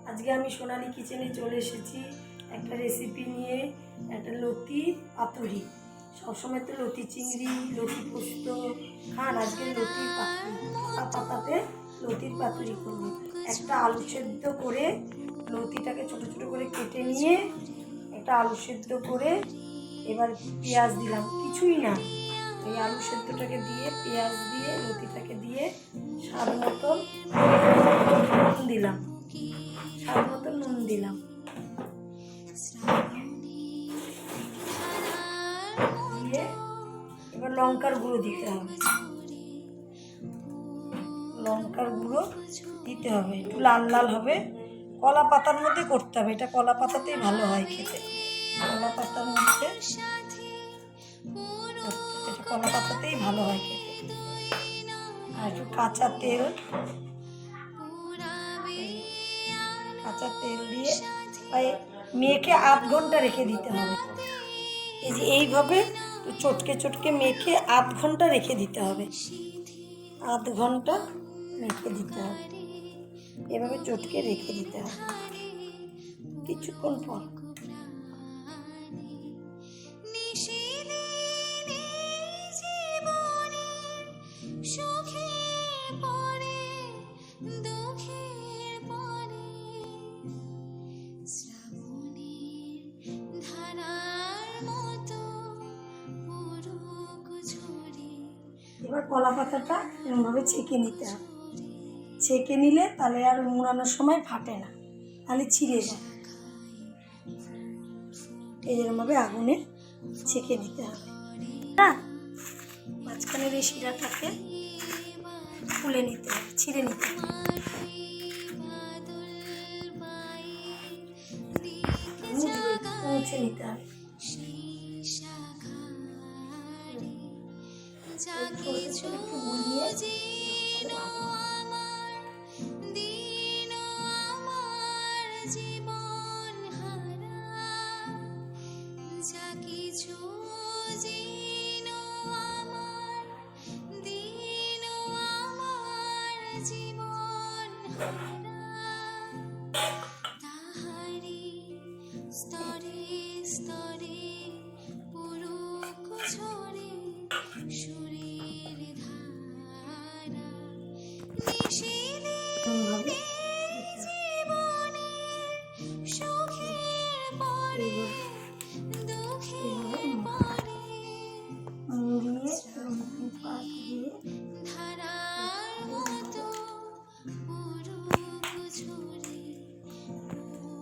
আজকে আমি সোনালী কিচেনে চলে এসেছি একটা রেসিপি নিয়ে, একটা লতি পাতুরি। সবসময় তো লতি চিংড়ি, লতি পোস্ত খান, আজকে লতির পাতুরি, কলা পাতাতে লতির পাতুরি করব। একটা আলু সেদ্ধ করে লতিটাকে ছোট ছোট করে কেটে নিয়ে একটা আলু সেদ্ধ করে এবার পেঁয়াজ দিলাম, কিছুই না, এই আলু সেদ্ধটাকে দিয়ে পেঁয়াজ দিয়ে লতিটাকে দিয়ে স্বাদ মতো নুন দিলাম, স্বাদ মতো নুন দিলাম, দিয়ে এবার লঙ্কার গুঁড়ো দিতে হবে, লঙ্কার গুঁড়ো দিতে হবে, একটু লাল লাল হবে। কলা পাতার মধ্যে করতে হবে, এটা কলা পাতাতেই ভালো হয় খেতে, কলা পাতার মধ্যে, এটা কলা পাতাতেই ভালো হয় খেতে। আর একটু কাঁচা তেল দিয়ে মেখে আধ ঘন্টা রেখে দিতে হবে। এই যে এইভাবে চটকে চটকে মেখে আধ ঘন্টা রেখে দিতে হবে, আধ ঘন্টা মেখে দিতে হবে, এভাবে চটকে রেখে দিতে হবে। কিছুক্ষণ পর এবার কলা পাতাটা এরকমভাবে ছেঁকে নিতে হবে, ছেঁকে নিলে তাহলে আর মুড়ানোর সময় ফাটে না, তাহলে ছিঁড়ে যায়। এরকমভাবে আগুনে ছেঁকে নিতে হবে, হ্যাঁ। মাঝখানের এই শিরাটাকে খুলে নিতে হবে, ছিঁড়ে নিতে হবে, মুছে নিতে হবে। একটু গুলিয়ে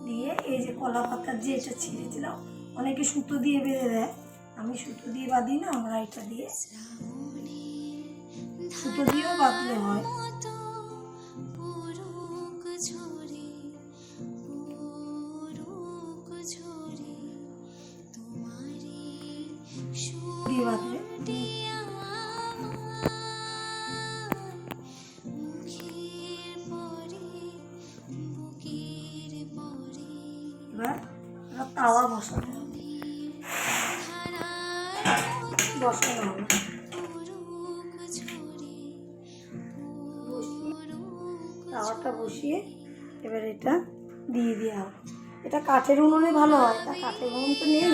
দিয়ে এই যে কলা পাতার যে এটা ছিঁড়েছিলাম, অনেকে সুতো দিয়ে বেঁধে দেয়, আমি সুতো দিয়ে বাঁধি না, আমরা এটা দিয়ে সুতো দিয়েও বাঁধলে হয়। দিয়ে বাঁধলে এবার তাওয়া বসানো হবে, তাওয়াটা বসিয়ে এবার এটা দিয়ে দেওয়া হবে। এটা কাঠের উনুনে ভালো হয়, তা কাঠের উনুন তো নেই,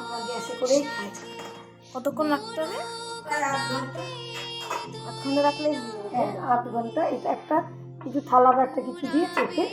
আমরা গ্যাসে করেই খাই। কতক্ষণ রাখতে হবে? প্রায় আধ ঘন্টা। আধ ঘন্টা রাখলেই? হ্যাঁ, আধ ঘন্টা। এটা একটা কিছু থালা বা একটা কিছু দিয়ে চেপে